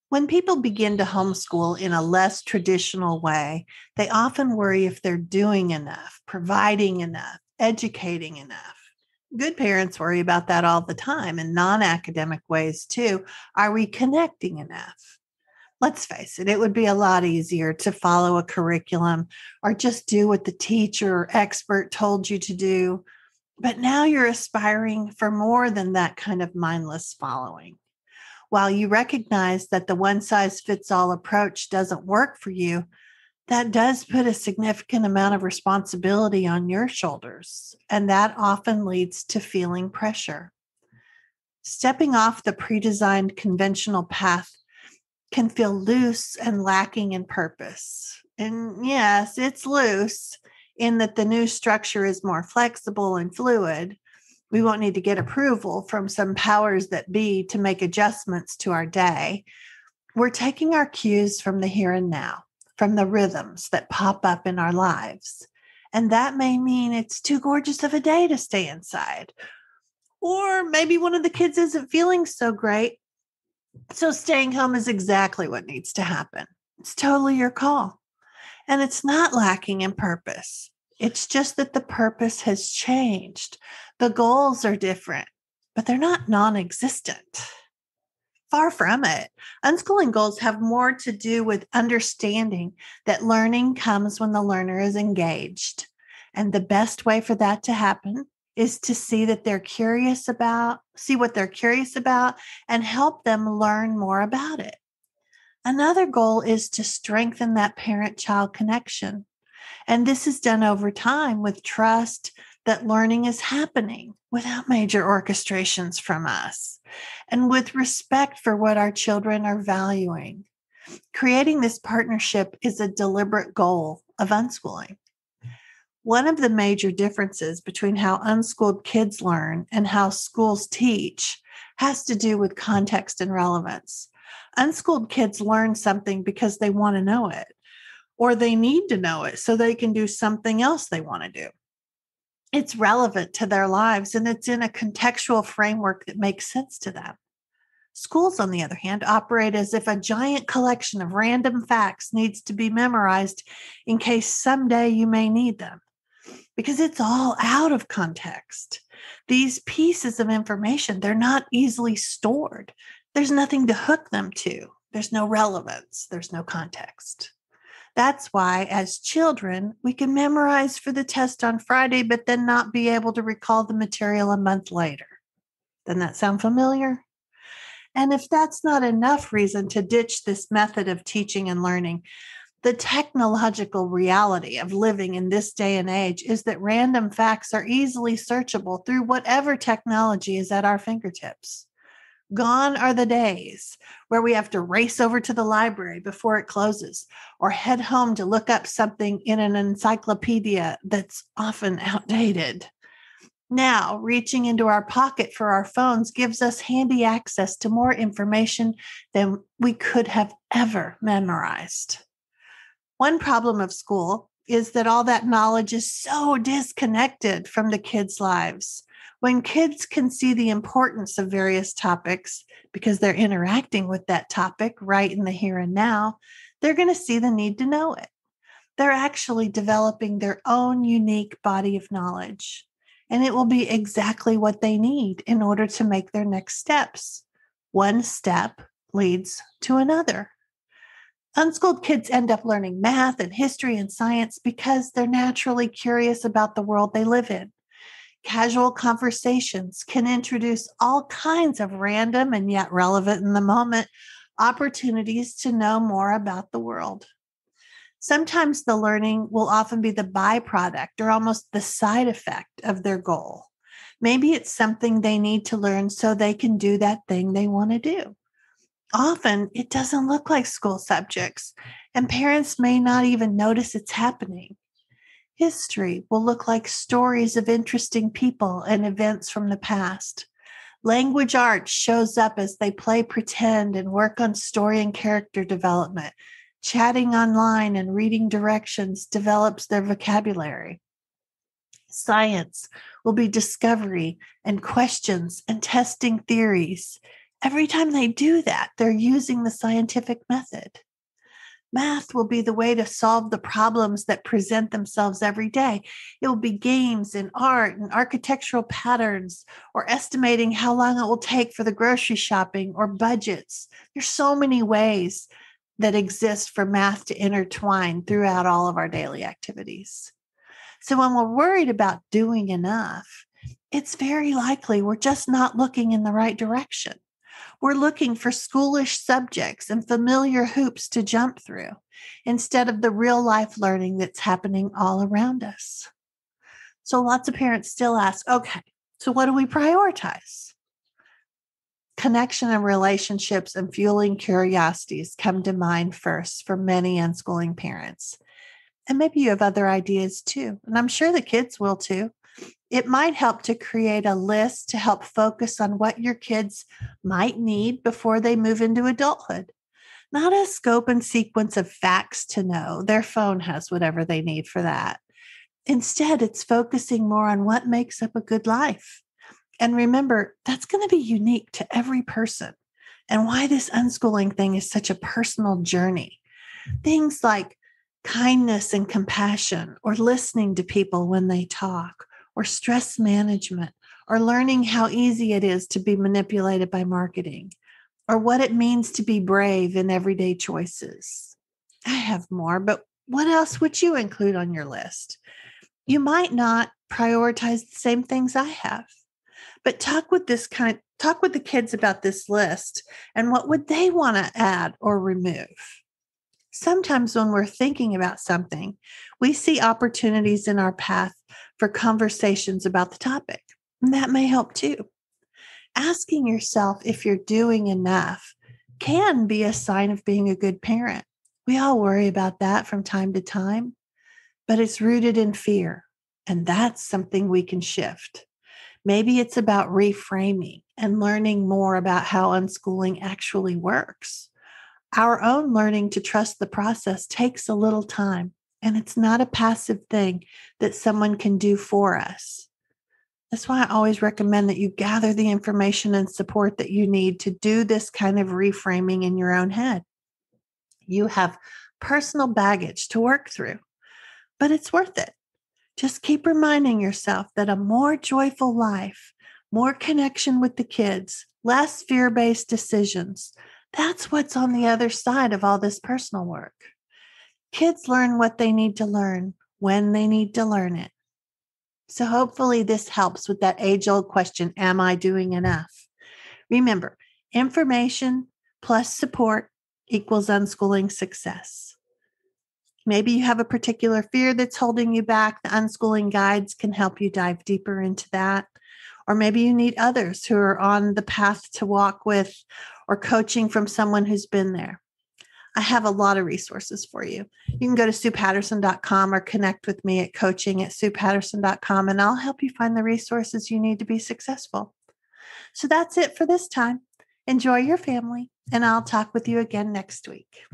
When people begin to homeschool in a less traditional way, they often worry if they're doing enough, providing enough, educating enough. Good parents worry about that all the time in non academic ways too. Are we connecting enough? Let's face it, it would be a lot easier to follow a curriculum or just do what the teacher or expert told you to do. But now you're aspiring for more than that kind of mindless following. While you recognize that the one size fits all approach doesn't work for you, that does put a significant amount of responsibility on your shoulders. And that often leads to feeling pressure. Stepping off the predesigned conventional path can feel loose and lacking in purpose. And yes, it's loose in that the new structure is more flexible and fluid. We won't need to get approval from some powers that be to make adjustments to our day. We're taking our cues from the here and now, from the rhythms that pop up in our lives. And that may mean it's too gorgeous of a day to stay inside. Or maybe one of the kids isn't feeling so great. So staying home is exactly what needs to happen. It's totally your call. And it's not lacking in purpose. It's just that the purpose has changed. The goals are different, but they're not non-existent. Far from it. Unschooling goals have more to do with understanding that learning comes when the learner is engaged. And the best way for that to happen is to see what they're curious about, and help them learn more about it. Another goal is to strengthen that parent-child connection. And this is done over time with trust that learning is happening without major orchestrations from us, and with respect for what our children are valuing. Creating this partnership is a deliberate goal of unschooling. One of the major differences between how unschooled kids learn and how schools teach has to do with context and relevance. Unschooled kids learn something because they want to know it, or they need to know it so they can do something else they want to do. It's relevant to their lives, and it's in a contextual framework that makes sense to them. Schools, on the other hand, operate as if a giant collection of random facts needs to be memorized in case someday you may need them, because it's all out of context. These pieces of information, they're not easily stored. There's nothing to hook them to. There's no relevance. There's no context. That's why, as children, we can memorize for the test on Friday, but then not be able to recall the material a month later. Doesn't that sound familiar? And if that's not enough reason to ditch this method of teaching and learning, the technological reality of living in this day and age is that random facts are easily searchable through whatever technology is at our fingertips. Gone are the days where we have to race over to the library before it closes or head home to look up something in an encyclopedia that's often outdated. Now, reaching into our pocket for our phones gives us handy access to more information than we could have ever memorized. One problem of school is that all that knowledge is so disconnected from the kids' lives. When kids can see the importance of various topics because they're interacting with that topic right in the here and now, they're going to see the need to know it. They're actually developing their own unique body of knowledge, and it will be exactly what they need in order to make their next steps. One step leads to another. Unschooled kids end up learning math and history and science because they're naturally curious about the world they live in. Casual conversations can introduce all kinds of random and yet relevant in the moment opportunities to know more about the world. Sometimes the learning will often be the byproduct or almost the side effect of their goal. Maybe it's something they need to learn so they can do that thing they want to do. Often it doesn't look like school subjects, and parents may not even notice it's happening. History will look like stories of interesting people and events from the past. Language arts shows up as they play pretend and work on story and character development. Chatting online and reading directions develops their vocabulary. Science will be discovery and questions and testing theories. Every time they do that, they're using the scientific method. Math will be the way to solve the problems that present themselves every day. It will be games in art and architectural patterns, or estimating how long it will take for the grocery shopping, or budgets. There's so many ways that exist for math to intertwine throughout all of our daily activities. So when we're worried about doing enough, it's very likely we're just not looking in the right direction. We're looking for schoolish subjects and familiar hoops to jump through instead of the real life learning that's happening all around us. So lots of parents still ask, okay, so what do we prioritize? Connection and relationships and fueling curiosities come to mind first for many unschooling parents. And maybe you have other ideas too. And I'm sure the kids will too. It might help to create a list to help focus on what your kids might need before they move into adulthood. Not a scope and sequence of facts to know. Their phone has whatever they need for that. Instead, it's focusing more on what makes up a good life. And remember, that's going to be unique to every person, and why this unschooling thing is such a personal journey. Things like kindness and compassion, or listening to people when they talk, or stress management, or learning how easy it is to be manipulated by marketing, or what it means to be brave in everyday choices. I have more, but what else would you include on your list? You might not prioritize the same things I have, but talk with the kids about this list and what would they want to add or remove. Sometimes when we're thinking about something, we see opportunities in our path for conversations about the topic, and that may help too. Asking yourself if you're doing enough can be a sign of being a good parent. We all worry about that from time to time, but it's rooted in fear, and that's something we can shift. Maybe it's about reframing and learning more about how unschooling actually works. Our own learning to trust the process takes a little time, and it's not a passive thing that someone can do for us. That's why I always recommend that you gather the information and support that you need to do this kind of reframing in your own head. You have personal baggage to work through, but it's worth it. Just keep reminding yourself that a more joyful life, more connection with the kids, less fear-based decisions, that's what's on the other side of all this personal work. Kids learn what they need to learn when they need to learn it. So hopefully this helps with that age-old question, am I doing enough? Remember, information plus support equals unschooling success. Maybe you have a particular fear that's holding you back. The unschooling guides can help you dive deeper into that. Or maybe you need others who are on the path to walk with, or coaching from someone who's been there. I have a lot of resources for you. You can go to SuePatterson.com or connect with me at coaching@SuePatterson.com, and I'll help you find the resources you need to be successful. So that's it for this time. Enjoy your family, and I'll talk with you again next week.